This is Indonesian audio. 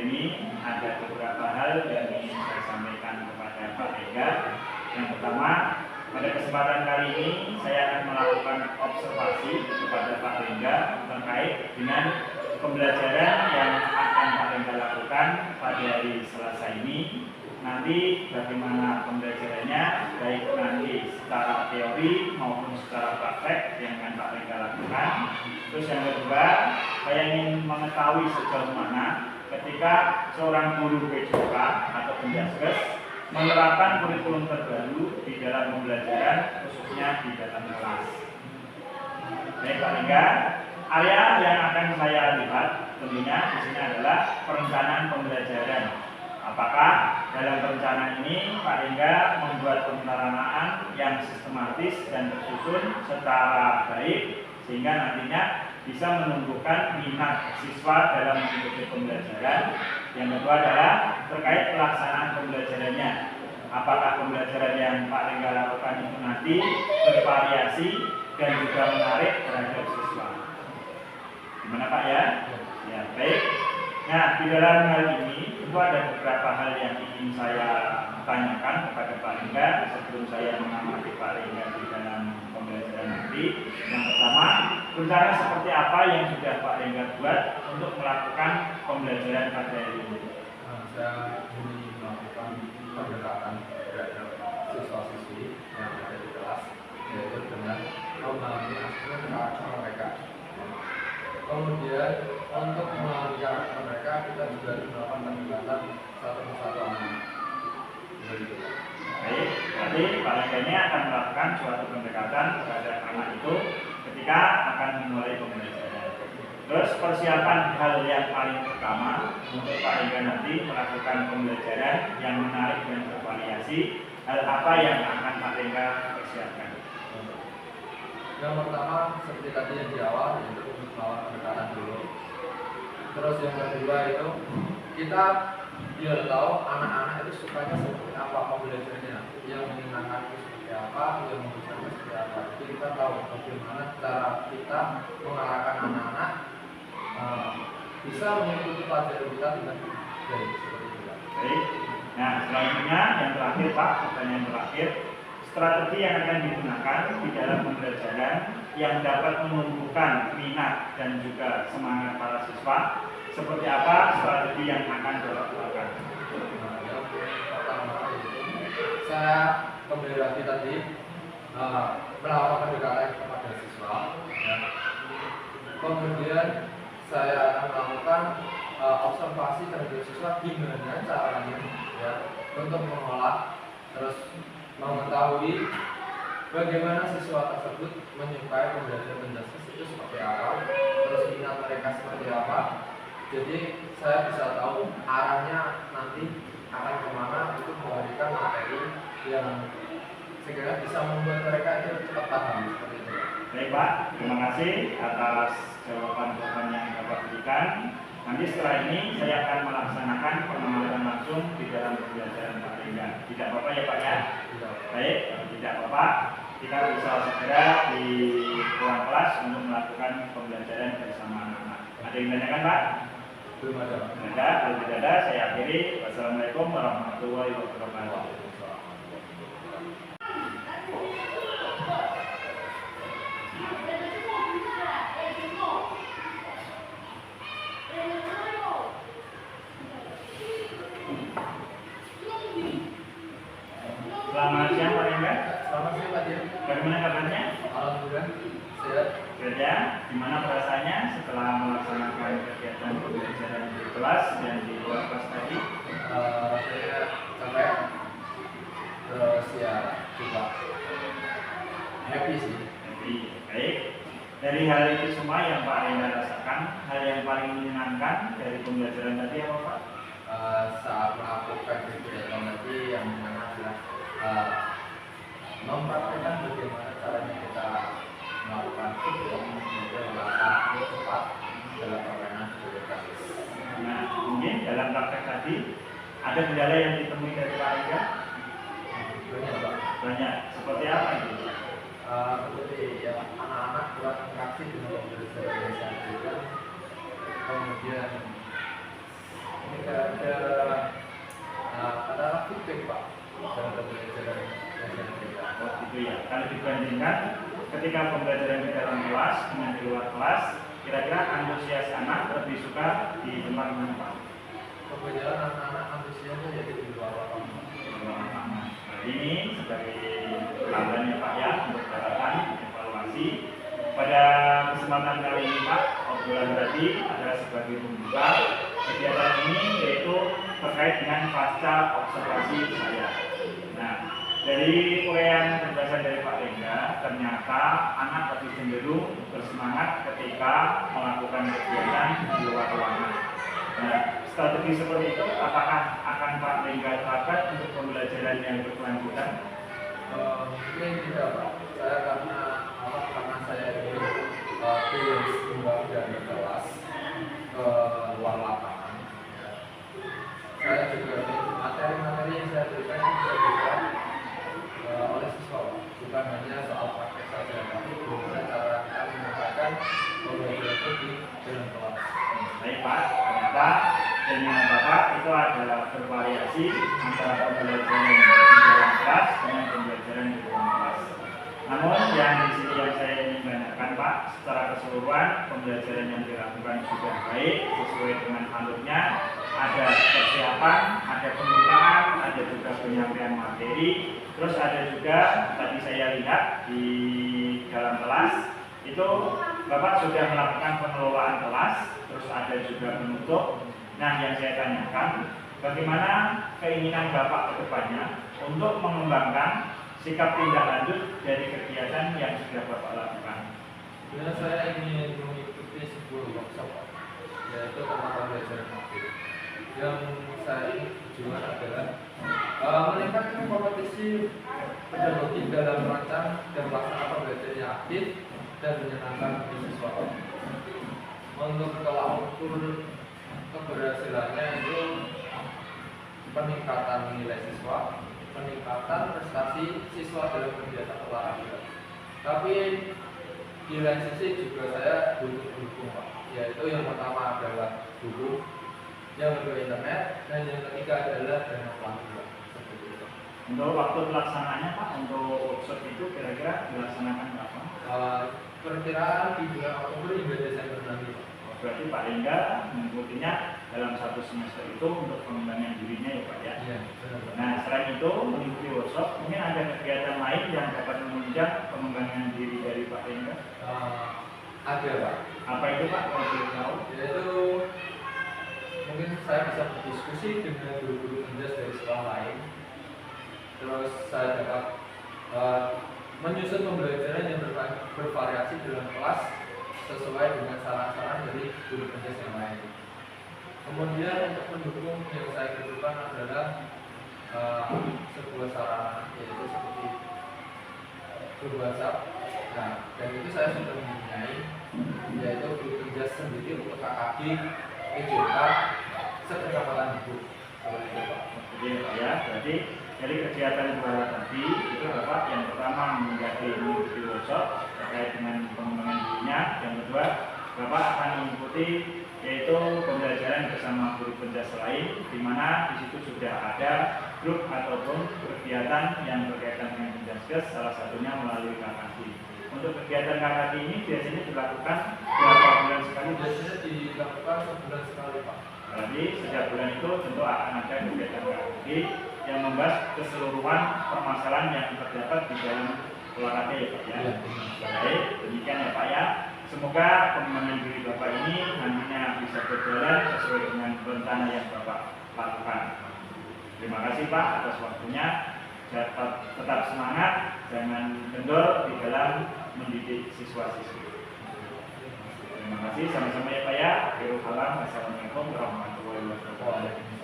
ini ada beberapa hal yang ingin saya sampaikan kepada Pak Rengga. Yang pertama, pada kesempatan kali ini saya akan melakukan observasi kepada Pak Rengga terkait dengan pembelajaran yang akan Pak Rengga lakukan pada hari Selasa ini. Nanti bagaimana pembelajarannya, baik nanti secara teori maupun secara praktek yang akan Pak Rengga lakukan. Terus yang kedua, saya ingin mengetahui sejauh mana ketika seorang guru PJK atau penjaskes menerapkan kurikulum terbaru di dalam pembelajaran, khususnya di dalam kelas. Baik Pak Rengga, area yang akan saya lihat tentunya di sini adalah perencanaan pembelajaran. Apakah dalam perencanaan ini Pak Rengga membuat perencanaan yang sistematis dan tersusun secara baik sehingga nantinya bisa menumbuhkan minat siswa dalam mengikuti pembelajaran. Yang kedua adalah terkait pelaksanaan pembelajarannya. Apakah pembelajaran yang Pak Rengga lakukan itu nanti bervariasi dan juga menarik terhadap siswa. Gimana Pak ya? Ya baik. Nah, di dalam hal ini tentu ada beberapa hal yang ingin saya tanyakan kepada Pak Rengga sebelum saya mengamati Pak Rengga di dalam pembelajaran nanti. Yang pertama, rencana seperti apa yang sudah Pak Rengga buat untuk melakukan pembelajaran pada hari ini? Saya ingin melakukan pendekatan terhadap siswa-siswi yang ada di kelas, yaitu dengan memahami aspek karakter mereka. Kemudian untuk memahami karakter mereka, kita juga harus melakukan pendekatan satu persatu anak. Baik, berarti Pak Rengga ini akan melakukan suatu pendekatan terhadap anak itu ketika akan memulai pembelajaran. Terus persiapan hal yang paling pertama untuk Pak Rengga nanti melakukan pembelajaran yang menarik dan bervariasi, hal apa yang akan Pak Rengga persiapkan? Yang pertama seperti tadi yang di awal, yaitu untuk melakukan pendekatan dulu. Terus yang kedua itu kita biar tahu anak-anak itu sukanya seperti apa pembelajarannya, yang menyenangkan itu seperti apa, yang membosankan seperti apa. Jadi kita tahu bagaimana cara kita mengarahkan anak-anak bisa mengikuti pelajaran kita dengan baik seperti itu. Baik. Nah, selanjutnya yang terakhir Pak, pertanyaan terakhir, strategi yang akan digunakan di dalam pembelajaran yang dapat menumbuhkan minat dan juga semangat para siswa, seperti apa strategi yang akan dilakukan? Yang pertama saya kembali lagi tadi melakukan pendekatan kepada siswa. Ya. Kemudian saya akan melakukan observasi terhadap siswa gimana caranya ya untuk mengolah, terus mengetahui bagaimana siswa tersebut menyukai pembelajaran penjaskes itu seperti apa, terus minat mereka seperti apa. Jadi saya bisa tahu arahnya nanti akan kemana untuk memberikan materi yang segera bisa membuat mereka itu cepat paham seperti itu. Baik Pak, terima kasih atas jawaban-jawaban yang Bapak berikan. Nanti setelah ini saya akan melaksanakan pengamatan langsung di dalam pembelajaran Pak Rengga. Tidak apa-apa ya Pak ya? Baik, kalau tidak apa-apa, kita bisa segera di ruang kelas untuk melakukan pembelajaran bersama anak-anak. Ada yang ditanyakan Pak? Belum ada. Ada, kalau tidak ada, saya akhiri. Wassalamualaikum warahmatullahi wabarakatuh. Selamat siang Pak Rengga. Selamat siang Pak Dir. Bagaimana kabarnya? Alhamdulillah sehat. Kerja, gimana perasaannya setelah melaksanakan kegiatan pembelajaran di kelas dan di luar kelas tadi? Rasanya capek, terus ya juga happy sih. Happy, baik. Dari hal itu semua yang Pak Rengga rasakan, hal yang paling menyenangkan dari pembelajaran tadi apa Pak? Saat melakukan kegiatan tadi yang mana adalah mempraktikkan bagaimana caranya kita melakukan langkah cepat dalam permainan biogratis. Nah, mungkin dalam praktek tadi ada kendala yang ditemui dari Pak Rengga? Banyak Pak. Banyak. Seperti apa itu? Seperti ya anak-anak kurang interaksi dengan pembelajaran yang saya berikan. Kemudian ini kayak ada katakanlah feedback Pak dalam pembelajaran kita. Oh gitu ya. Kalau dibandingkan ketika pembelajaran di dalam kelas dengan di luar kelas, kira-kira antusias anak lebih suka di tempat mana Pak? Pembelajaran anak-anak antusiasnya jadi di luar lapangan. Ini sebagai tambahan ya Pak ya untuk catatan evaluasi. Pada kesempatan kali ini Pak, obrolan tadi adalah sebagai pembuka kegiatan ini, yaitu terkait dengan pasca observasi saya. Nah, dari uraian penjelasan dari Pak Rengga, ternyata anak lebih cenderung bersemangat ketika melakukan kegiatan di luar ruangan. Nah, strategi seperti itu apakah akan Pak Rengga terapkan untuk pembelajaran yang berkelanjutan? Mungkin tidak Pak. Saya karena saya ingin pilih imbang dari kelas ke luar lapangan. Ya. Saya juga materi-materi yang saya berikan bisa diberikan oleh siswa, bukan hanya soal praktek saja, tapi bagaimana cara kita menyampaikan pembelajaran itu di dalam kelas. Baik Pak, ternyata dengan Bapak itu ada bervariasi antara pembelajaran di dalam kelas dengan pembelajaran di luar kelas. Namun yang di sini yang saya ingin tanyakan Pak, secara keseluruhan pembelajaran yang dilakukan sudah baik sesuai dengan alurnya, ada persiapan, ada pembukaan, ada juga penyampaian materi, terus ada juga tadi saya lihat di dalam kelas itu Bapak sudah melakukan pengelolaan kelas, terus ada juga penutup. Nah, yang saya tanyakan, bagaimana keinginan Bapak ke depannya untuk mengembangkan sikap tindak lanjut dari kegiatan yang sudah Bapak lakukan? Sebenarnya saya ingin mengikuti sebuah workshop, yaitu tentang pembelajaran aktif. Yang saya ingin tujuan adalah meningkatkan kompetisi pedagogi dalam merancang dan melaksanakan pembelajaran yang aktif dan menyenangkan siswa. Untuk tolak ukur keberhasilannya itu peningkatan nilai siswa, peningkatan prestasi siswa dalam kegiatan olahraga. Tapi di lain sisi juga saya butuh dukung Pak, yaitu yang pertama adalah buku, yang kedua internet, dan yang ketiga adalah dana pelatihan. Seperti itu. Untuk waktu pelaksananya Pak, untuk workshop itu kira-kira dilaksanakan berapa? Perkiraan di bulan Oktober hingga Desember nanti Pak. Berarti Pak Rengga mengikutinya dalam satu semester itu untuk pengembangan dirinya ya Pak ya? Iya, benar. Nah, selain itu mengikuti workshop, mungkin ada kegiatan lain yang dapat menunjang pengembangan diri dari Pak Rengga? Ada Pak. Apa itu Pak? Kalau boleh tahu? Yaitu mungkin saya bisa berdiskusi dengan guru-guru penjas dari sekolah lain. Terus saya dapat menyusun pembelajaran yang bervariasi dalam kelas sesuai dengan saran-saran dari guru penjas yang lain. Kemudian untuk pendukung yang saya butuhkan adalah sebuah sarana, yaitu seperti grup WhatsApp. Nah, dan itu saya sudah mempunyai, yaitu grup penjas sendiri untuk KKG, EJK, sekecamatan itu. Seperti itu Pak. Jadi Pak ya, berarti dari kegiatan dua tadi itu Bapak yang pertama mengikuti workshop terkait dengan pengembangan dirinya, yang kedua Bapak akan mengikuti yaitu pembelajaran bersama guru penjas lain, di mana di situ sudah ada grup ataupun kegiatan yang berkaitan dengan penjaskes, salah satunya melalui KKG. Untuk kegiatan KKG ini biasanya dilakukan berapa bulan sekali? Biasanya dilakukan sebulan sekali Pak. Berarti setiap bulan itu tentu akan ada kegiatan KKG yang membahas keseluruhan permasalahan yang terdapat di dalam olahraga ya Pak ya. Baik, demikian ya Pak ya. Semoga pengembangan diri Bapak ini nantinya bisa berjalan sesuai dengan rencana yang Bapak lakukan. Terima kasih Pak atas waktunya. Tetap semangat, jangan kendor di dalam mendidik siswa-siswi. Terima kasih, sama-sama ya Pak ya. Assalamualaikum warahmatullahi wabarakatuh.